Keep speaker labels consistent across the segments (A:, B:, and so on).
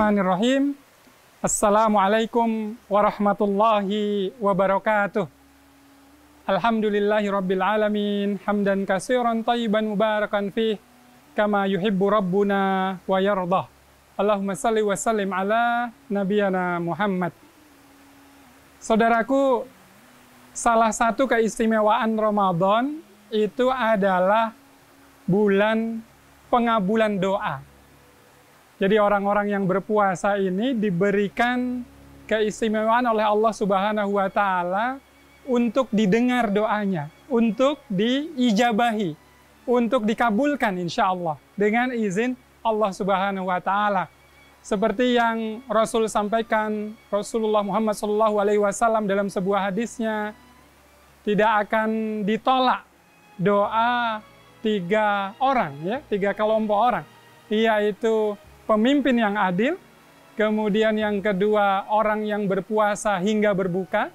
A: Bismillahirrahmanirrahim. Assalamualaikum warahmatullahi wabarakatuh. Alhamdulillahirabbil alamin, hamdan katsiran thayyiban mubarakan fih, kama yuhibbu rabbuna wa yardah. Allahumma salli wa sallim ala nabiyana Muhammad. Saudaraku, salah satu keistimewaan Ramadan itu adalah bulan pengabulan doa. Jadi orang-orang yang berpuasa ini diberikan keistimewaan oleh Allah Subhanahu wa Ta'ala untuk didengar doanya, untuk diijabahi, untuk dikabulkan insya Allah dengan izin Allah Subhanahu wa Ta'ala. Seperti yang Rasul sampaikan, Rasulullah Muhammad SAW dalam sebuah hadisnya, tidak akan ditolak doa tiga orang, ya, tiga kelompok orang, yaitu pemimpin yang adil, kemudian yang kedua orang yang berpuasa hingga berbuka,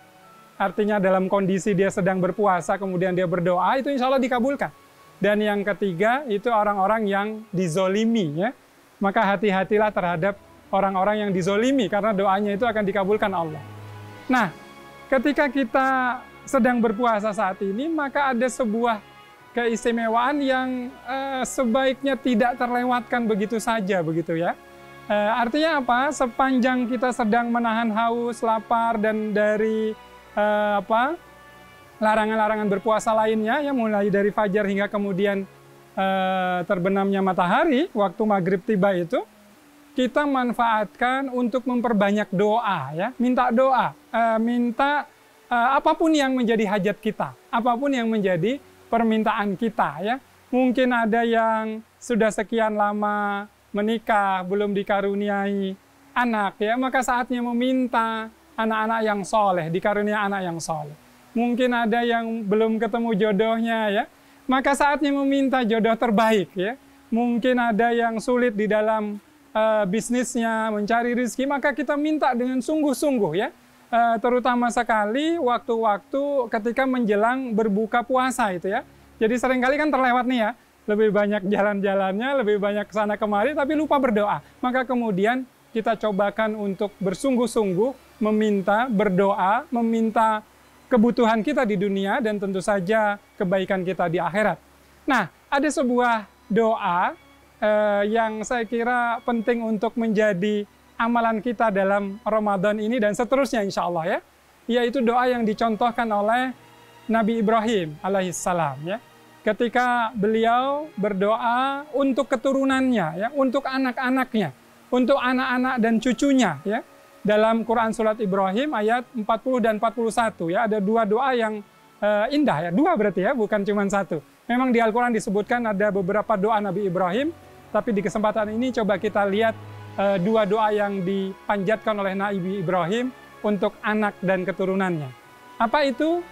A: artinya dalam kondisi dia sedang berpuasa kemudian dia berdoa, itu insya Allah dikabulkan. Dan yang ketiga itu orang-orang yang dizolimi, ya. Maka hati-hatilah terhadap orang-orang yang dizolimi karena doanya itu akan dikabulkan Allah. Nah, ketika kita sedang berpuasa saat ini, maka ada sebuah keistimewaan yang sebaiknya tidak terlewatkan begitu saja, begitu ya. Artinya apa? Sepanjang kita sedang menahan haus, lapar, dan dari larangan-larangan berpuasa lainnya, ya, mulai dari fajar hingga kemudian terbenamnya matahari, waktu maghrib tiba itu, kita manfaatkan untuk memperbanyak doa, ya, minta doa, minta apapun yang menjadi hajat kita, apapun yang menjadi permintaan kita, ya. Mungkin ada yang sudah sekian lama menikah, belum dikaruniai anak, ya, maka saatnya meminta anak-anak yang soleh, dikarunia anak yang soleh. Mungkin ada yang belum ketemu jodohnya, ya, maka saatnya meminta jodoh terbaik, ya. Mungkin ada yang sulit di dalam bisnisnya, mencari rezeki, maka kita minta dengan sungguh-sungguh, ya. Terutama sekali waktu-waktu ketika menjelang berbuka puasa itu, ya. Jadi seringkali kan terlewat nih, ya, lebih banyak jalan-jalannya, lebih banyak kesana kemari, tapi lupa berdoa. Maka kemudian kita cobakan untuk bersungguh-sungguh meminta, berdoa, meminta kebutuhan kita di dunia dan tentu saja kebaikan kita di akhirat. Nah, ada sebuah doa yang saya kira penting untuk menjadi amalan kita dalam Ramadan ini dan seterusnya insya Allah, ya, yaitu doa yang dicontohkan oleh Nabi Ibrahim alaihissalam, ya, ketika beliau berdoa untuk keturunannya, ya, untuk anak-anaknya, untuk anak-anak dan cucunya, ya. Dalam Quran Surat Ibrahim ayat 40 dan 41, ya, ada dua doa yang indah, ya, dua berarti, ya, bukan cuma satu. Memang di Al-Quran disebutkan ada beberapa doa Nabi Ibrahim, tapi di kesempatan ini coba kita lihat dua doa yang dipanjatkan oleh Nabi Ibrahim untuk anak dan keturunannya. Apa itu?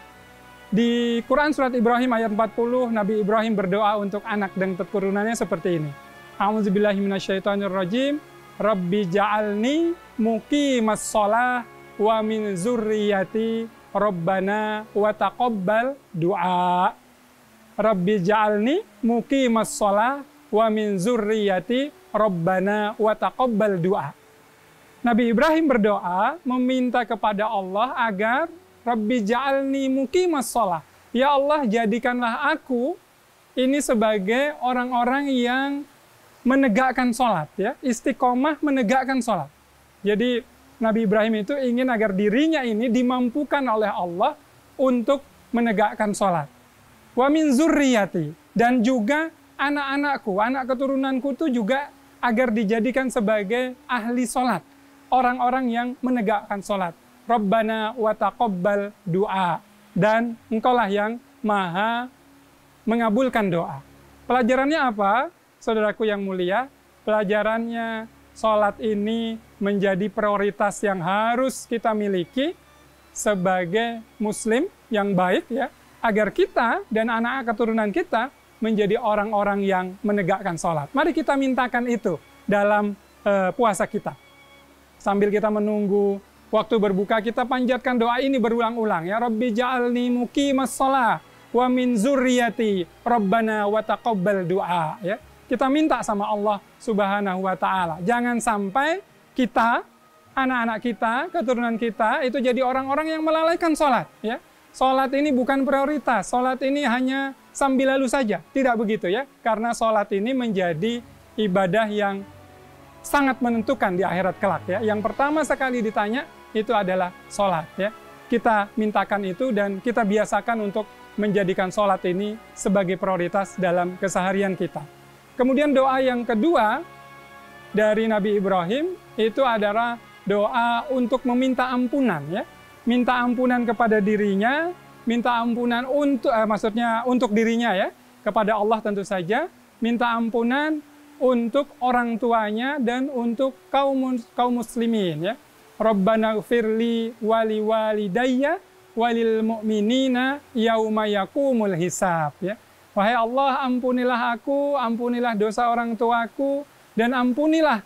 A: Di Quran Surat Ibrahim ayat 40, Nabi Ibrahim berdoa untuk anak dan keturunannya seperti ini. A'udzubillahi minasyaitonirrajim. Rabbi ja'alni muqimas shalah wa min zurriyati Rabbana wa taqabbal du'a. Rabbi ja'alni muqimas shalah wa min zurriyati Rabbana wa taqabbal du'a. Nabi Ibrahim berdoa meminta kepada Allah agar Rabbi ja'alni muqimas shalah. Ya Allah, jadikanlah aku ini sebagai orang-orang yang menegakkan sholat, ya, istiqomah menegakkan sholat. Jadi Nabi Ibrahim itu ingin agar dirinya ini dimampukan oleh Allah untuk menegakkan sholat. Wa min zurriyati, dan juga anak-anakku, anak keturunanku itu juga agar dijadikan sebagai ahli sholat, orang-orang yang menegakkan sholat. Rabbana wa taqabbal du'a, dan engkaulah yang maha mengabulkan doa. Pelajarannya apa? Saudaraku yang mulia, pelajarannya sholat ini menjadi prioritas yang harus kita miliki sebagai muslim yang baik, ya, agar kita dan anak keturunan kita menjadi orang-orang yang menegakkan sholat. Mari kita mintakan itu dalam puasa kita. Sambil kita menunggu waktu berbuka, kita panjatkan doa ini berulang-ulang, ya, Rabbi ja'alni muqimas shalah wa min zurriyati Rabbana wa taqabbal du'a, ya. Kita minta sama Allah Subhanahu wa Ta'ala. Jangan sampai kita, anak-anak kita, keturunan kita itu jadi orang-orang yang melalaikan sholat. Ya. Sholat ini bukan prioritas, sholat ini hanya sambil lalu saja. Tidak begitu ya, karena sholat ini menjadi ibadah yang sangat menentukan di akhirat kelak. Ya. Yang pertama sekali ditanya itu adalah sholat. Ya. Kita mintakan itu dan kita biasakan untuk menjadikan sholat ini sebagai prioritas dalam keseharian kita. Kemudian doa yang kedua dari Nabi Ibrahim itu adalah doa untuk meminta ampunan, ya. Minta ampunan kepada dirinya, minta ampunan untuk dirinya ya, kepada Allah tentu saja, minta ampunan untuk orang tuanya dan untuk kaum muslimin ya. Rabbana gfirli wali walidayya walil mu'minina yauma yakumul hisab ya. Wahai Allah, ampunilah aku, ampunilah dosa orang tuaku, dan ampunilah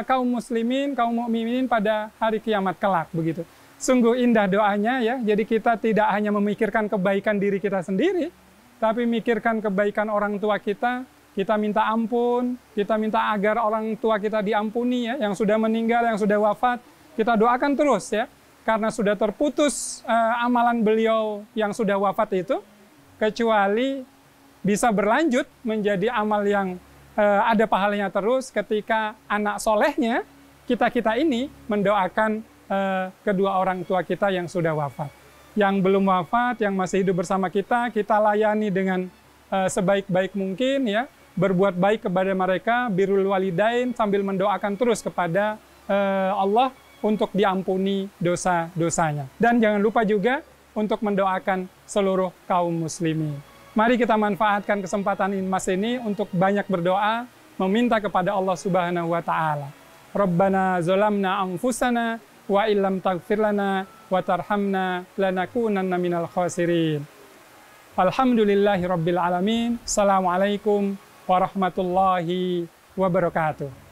A: kaum muslimin, kaum mukminin pada hari kiamat kelak, begitu. Sungguh indah doanya ya. Jadi kita tidak hanya memikirkan kebaikan diri kita sendiri, tapi mikirkan kebaikan orang tua kita. Kita minta ampun, kita minta agar orang tua kita diampuni ya, yang sudah meninggal, yang sudah wafat. Kita doakan terus ya, karena sudah terputus amalan beliau yang sudah wafat itu, kecuali bisa berlanjut menjadi amal yang ada pahalanya terus ketika anak solehnya kita ini mendoakan kedua orang tua kita yang sudah wafat. Yang belum wafat, yang masih hidup bersama kita layani dengan sebaik-baik mungkin ya, berbuat baik kepada mereka, birrul walidain, sambil mendoakan terus kepada Allah untuk diampuni dosa-dosanya. Dan jangan lupa juga untuk mendoakan seluruh kaum muslimin. Mari kita manfaatkan kesempatan emas ini untuk banyak berdoa, meminta kepada Allah Subhanahu wa taala. Rabbana zalamna anfusana wa illam taghfir lana wa tarhamna lanakunanna minal khasirin. Alhamdulillahirabbil alamin. Assalamualaikum warahmatullahi wabarakatuh.